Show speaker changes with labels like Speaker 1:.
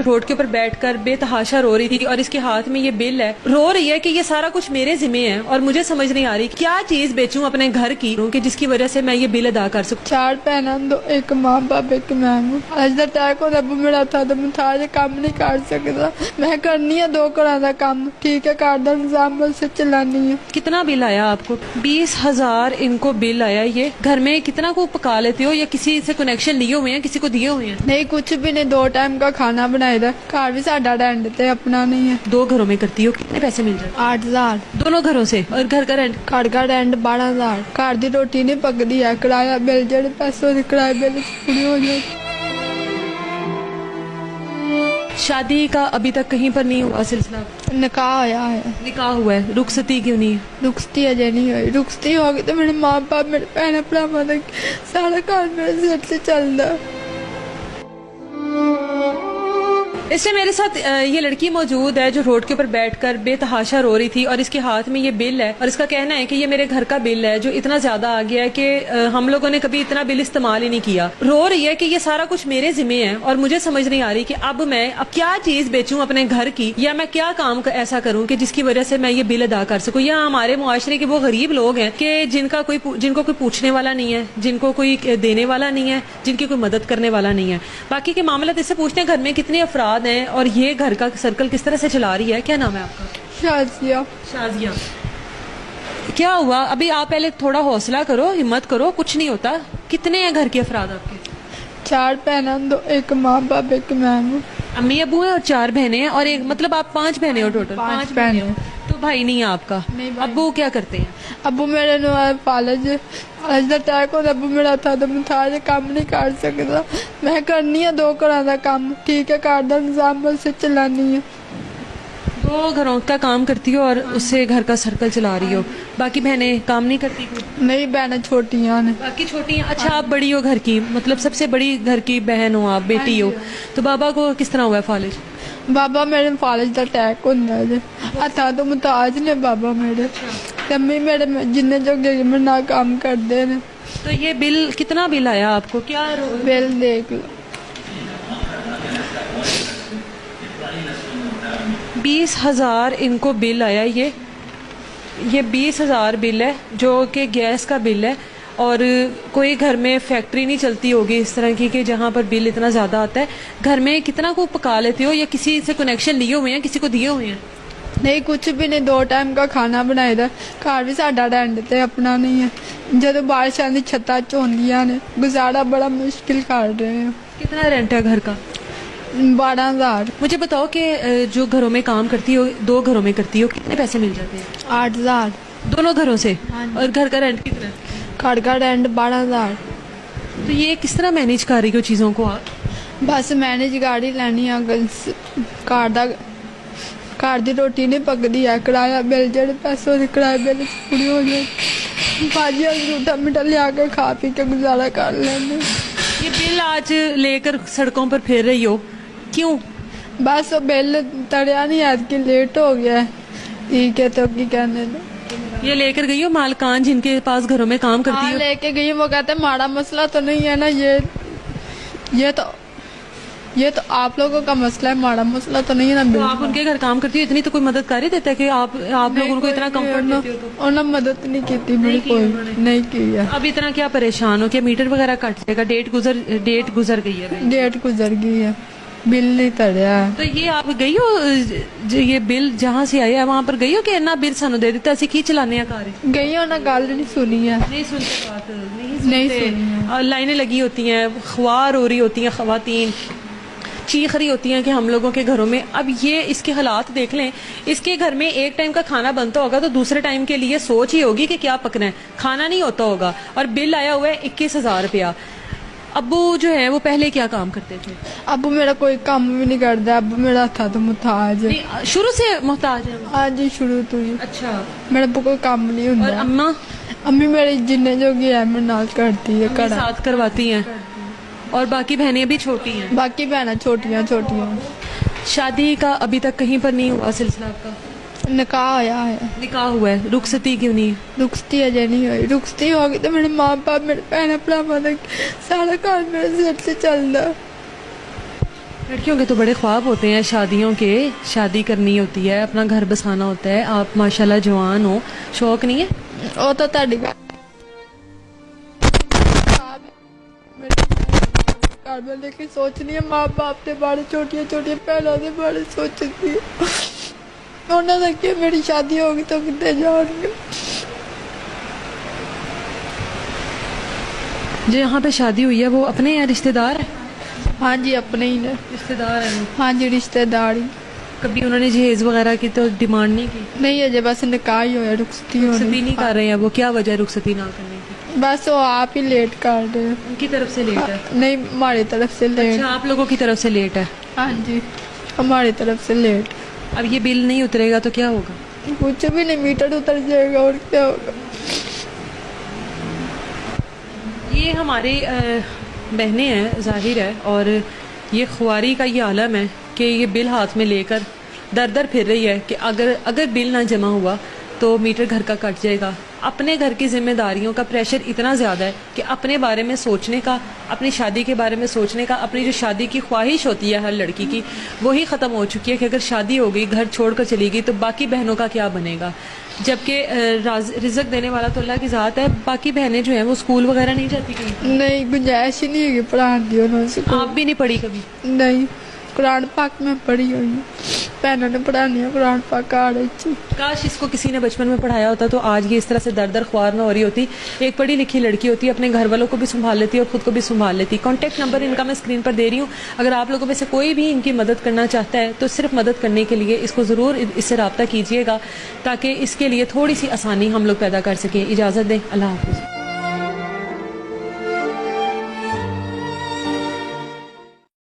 Speaker 1: Road के ऊपर बैठकर बेतहाशा रो रही थी और इसके हाथ में ये बिल है, रो रही है कि ये सारा कुछ मेरे जिम्मे है और मुझे समझ नहीं आ रही क्या चीज बेचूं अपने घर की कि जिसकी वजह से मैं ये बिल अदा कर सकूं।
Speaker 2: 4 भैन दो, एक मां बाप एक मैं हूं। अज दा अटैक होता मेरा था तो मैं था काम नहीं कर सकता। मैं करनी है 2 घरों का काम, ठीक है, घर का निजाम से चलानी है।
Speaker 1: कितना बिल आया आपको? 20,000 इनको बिल आया। ये घर में कितना को पका लेते हो या किसी से कनेक्शन लिए हुए हैं, किसी को दिए हुए हैं?
Speaker 2: नहीं, कुछ भी नहीं, 2 टाइम का खाना बनाए दा। घर भी साडा रेंट ते अपना नहीं है।
Speaker 1: 2 घरों में करती हो, कितने पैसे मिल जाते?
Speaker 2: 8,000
Speaker 1: दोनों घरों से। और घर का रेंट?
Speaker 2: घर का रेंट 12,000। घर की रोटी नहीं पकदी है, किराया बिल जेडे पैसे होते किराया बिल पूरी हो जाए।
Speaker 1: शादी का अभी तक कहीं पर नहीं हुआ सिलसिला?
Speaker 2: निकाह होया है।
Speaker 1: निकाह हुआ है, रुखसती क्यों नहीं?
Speaker 2: रुखसती अजे नहीं हुई। रुखसती होगी तो मेरे माँ बाप मेरे भैन भरावां दा सारा घर मेरे सिर से चलदा।
Speaker 1: इससे मेरे साथ ये लड़की मौजूद है जो रोड के ऊपर बैठकर बेतहाशा रो रही थी और इसके हाथ में ये बिल है और इसका कहना है कि ये मेरे घर का बिल है जो इतना ज्यादा आ गया है कि हम लोगों ने कभी इतना बिल इस्तेमाल ही नहीं किया। रो रही है कि ये सारा कुछ मेरे जिम्मे है और मुझे समझ नहीं आ रही कि अब क्या चीज बेचूं अपने घर की या मैं क्या काम ऐसा करूं कि जिसकी वजह से मैं ये बिल अदा कर सकूं। या हमारे मुआशरे के वो गरीब लोग हैं कि जिनको कोई पूछने वाला नहीं है, जिनको कोई देने वाला नहीं है, जिनकी कोई मदद करने वाला नहीं है। बाकी के मामला इससे पूछते हैं घर में कितने अफराद हैं और ये घर का सर्कल किस तरह से चला रही है। क्या नाम है आपका?
Speaker 2: शाजिया।
Speaker 1: शाजिया, क्या हुआ? अभी आप पहले थोड़ा हौसला करो, हिम्मत करो, कुछ नहीं होता। कितने हैं घर के अफराद आपके?
Speaker 2: 4 भैन दो, एक माँ बाप एक मैं हूं।
Speaker 1: अम्मी अबू हैं और 4 बहनें हैं और एक, मतलब आप 5 बहनें हो टोटल?
Speaker 2: 5 बहनें हो।
Speaker 1: तो भाई नहीं है आपका?
Speaker 2: नहीं भाई।
Speaker 1: अबू क्या करते हैं?
Speaker 2: अबू मेरे कॉलेज अज दा अटैक होता अबू मेरा था तो मैं था काम नहीं कर सकता। मैं करनी है 2 घरों का काम, ठीक है, घर का निजाम से चलानी है।
Speaker 1: 2 घरों का काम करती हो और उससे घर का सर्कल चला रही हो। बाकी बहनें काम नहीं करती कोई?
Speaker 2: नहीं, बहनें छोटियां ने।
Speaker 1: बाकी छोटी हैं। अच्छा, आप बड़ी हो घर की, मतलब सबसे बड़ी घर की बहन हो आप, बेटी हो। तो बाबा को किस तरह हुआ है फालिज?
Speaker 2: बाबा मेरे फालिज का अटैक होंदा जे हथा तो मुताज ने बाबा मेरे। अम्मी मेरे जिन्ने जो मेरे नाल काम करते ने।
Speaker 1: तो ये बिल, कितना बिल आया आपको? क्या
Speaker 2: बिल देख लो।
Speaker 1: 20,000 इनको बिल आया। ये 20,000 बिल है जो कि गैस का बिल है। और कोई घर में फैक्ट्री नहीं चलती होगी इस तरह की कि जहाँ पर बिल इतना ज़्यादा आता है। घर में कितना को पका लेते हो या किसी से कनेक्शन लिए हुए हैं, किसी को दिए हुए हैं?
Speaker 2: नहीं, कुछ भी नहीं, 2 टाइम का खाना बनाए दा। घर भी साडा रेंट ते अपना नहीं है। जब बारिश आती छत्ता चोंदियां ने, गुजारा बड़ा मुश्किल कर रहे हैं।
Speaker 1: कितना रेंट है घर का?
Speaker 2: 12,000।
Speaker 1: मुझे बताओ कि जो घरों में काम करती हो, 2 घरों में करती हो, कितने पैसे मिल जाते हैं?
Speaker 2: 8,000
Speaker 1: दोनों घरों से। और घर का रेंट कितना?
Speaker 2: घर का रेंट 12,000।
Speaker 1: तो ये किस तरह मैनेज कर रही हो चीज़ों को आप?
Speaker 2: बस मैनेज गाड़ी लैनी है। घर की रोटी नहीं पकदी है, किराया बिल जेडे पैसे होते किराया बिल पूरी हो जाए। भाजिया जूठा मिठा लिया के खा पी के गुजारा कर लेंगे।
Speaker 1: ये बिल आज लेकर सड़कों पर फिर रही हो, क्यों?
Speaker 2: बस वो बिल तड़िया नहीं, आज की लेट हो गया है, ठीक है, तो की कहने दो।
Speaker 1: ये लेकर गई हो मालकान जिनके पास घरों में काम करती हो?
Speaker 2: लेके गई। वो कहते माड़ा मसला तो नहीं है ना, ये तो आप लोगों का मसला है, माड़ा मसला तो नहीं है ना।
Speaker 1: तो आप उनके घर काम करती हो, इतनी तो कोई मदद कर ही देता है कि आप लोग उनको इतना कंफर्ट देती हो? तो
Speaker 2: उन्होंने मदद नहीं की, मेरी कोई नहीं की है।
Speaker 1: अब इतना क्या परेशान हो कि मीटर वगैरह कट जाएगा? डेट गुजर गई है।
Speaker 2: डेट गुजर गई है, बिल नहीं तड़िया।
Speaker 1: तो ये आप गई हो जो ये बिल जहाँ से आया है वहाँ पर गई हो कि इन्ना बिल सानू दे दिता असी की चलाने कार?
Speaker 2: गई हो ना, गल नहीं सुनी है।
Speaker 1: नहीं सुनते बात,
Speaker 2: नहीं सुनी।
Speaker 1: और लाइनें लगी होती हैं, ख्वार हो रही होती हैं, खवातीन चीख रही होती हैं कि हम लोगों के घरों में। अब ये इसके हालात देख लें। इसके घर में एक टाइम का खाना बनता होगा तो दूसरे टाइम के लिए सोच ही होगी कि क्या पकना है, खाना नहीं होता होगा। और बिल आया हुआ है 21,000 रुपया। अब्बू जो है वो पहले क्या काम करते थे?
Speaker 2: अब्बू मेरा कोई काम भी नहीं करता। अब्बू मेरा था तो मुताज है।
Speaker 1: शुरू से मुहताज है?
Speaker 2: हाँ जी, शुरू तो ही।
Speaker 1: अच्छा।
Speaker 2: मेरे अब्बू कोई काम नहीं होता।
Speaker 1: और अम्मा?
Speaker 2: अम्मी मेरी जिन्ने जोगी है मेरे नाल करती है, कर
Speaker 1: साथ करवाती हैं। और बाकी बहनें भी छोटी हैं?
Speaker 2: बाकी बहनें छोटियां।
Speaker 1: शादी का अभी तक कहीं पर नहीं हुआ सिलसिला आपका?
Speaker 2: निकाह होया है।
Speaker 1: निकाह हुआ है, रुखसती क्यों नहीं?
Speaker 2: रुखसती अजे नहीं हुई। रुखसती होगी तो मेरे माँ बाप मेरे भैन भरावां दा सारा घर मेरे सिर से चलदा।
Speaker 1: लड़कियों के तो बड़े ख्वाब होते हैं शादियों के, शादी करनी होती है, अपना घर बसाना होता है। आप माशाल्लाह जवान हो, शौक नहीं है?
Speaker 2: ਉਹ ਤਾਂ ਤੁਹਾਡੀ ਗੱਲ ਘਰ में लेके सोचनी है माँ बाप के बारे, छोटिया छोटिया भैनों के बारे सोचती है। उन्होंने देखिए मेरी शादी होगी तो कितने जाएंगे।
Speaker 1: जो यहाँ पे शादी हुई है वो अपने हैं, रिश्तेदार है?
Speaker 2: हाँ जी अपने ही ने।
Speaker 1: रिश्तेदार है।
Speaker 2: हाँ जी रिश्तेदार ही।
Speaker 1: कभी उन्होंने जहेज वगैरह की तो डिमांड नहीं की?
Speaker 2: नहीं अजय बस निकाह ही होया, रुखसती
Speaker 1: रुखसती नहीं कर रहे हैं वो? क्या वजह है रुखसती ना करने की?
Speaker 2: बस वो आप ही लेट कर रहे हैं।
Speaker 1: उनकी तरफ से लेट है?
Speaker 2: नहीं हमारी तरफ से लेट।
Speaker 1: अच्छा, आप लोगों की तरफ से लेट है।
Speaker 2: हाँ जी हमारी तरफ से लेट।
Speaker 1: अब ये बिल नहीं उतरेगा तो क्या होगा?
Speaker 2: कुछ भी नहीं, मीटर उतर जाएगा और क्या होगा।
Speaker 1: ये हमारी बहनें हैं जाहिर है, और ये खुआरी का ये आलम है कि ये बिल हाथ में लेकर दर दर फिर रही है कि अगर बिल ना जमा हुआ तो मीटर घर का कट जाएगा। अपने घर की जिम्मेदारियों का प्रेशर इतना ज़्यादा है कि अपने बारे में सोचने का, अपनी शादी के बारे में सोचने का, अपनी जो शादी की ख्वाहिश होती है हर लड़की की, वही ख़त्म हो चुकी है कि अगर शादी हो गई, घर छोड़कर चली गई तो बाकी बहनों का क्या बनेगा। जबकि रिज़्क देने वाला तो अल्लाह की ज़ात है। बाकी बहनें जो हैं वो स्कूल वगैरह नहीं जाती कहीं?
Speaker 2: नहीं गुंजाइश ही नहीं है पढ़ाने दी उन्होंने।
Speaker 1: आप भी नहीं पढ़ी कभी?
Speaker 2: नहीं कुरान पाक में पढ़ी हुई है, बहनों ने पढ़ानी है कुरान पाक आ रही थी।
Speaker 1: काश इसको किसी ने बचपन में पढ़ाया होता तो आज ये इस तरह से दर दर ख्वार ना हो रही होती। एक पढ़ी लिखी लड़की होती, अपने घर वालों को भी संभाल लेती और खुद को भी संभाल लेती। कॉन्टैक्ट नंबर इनका मैं स्क्रीन पर दे रही हूँ। अगर आप लोगों में से कोई भी इनकी मदद करना चाहता है तो सिर्फ मदद करने के लिए इसको ज़रूर इससे रब्ता कीजिएगा ताकि इसके लिए थोड़ी सी आसानी हम लोग पैदा कर सकें। इजाज़त दें, अल्लाह हाफ़िज़।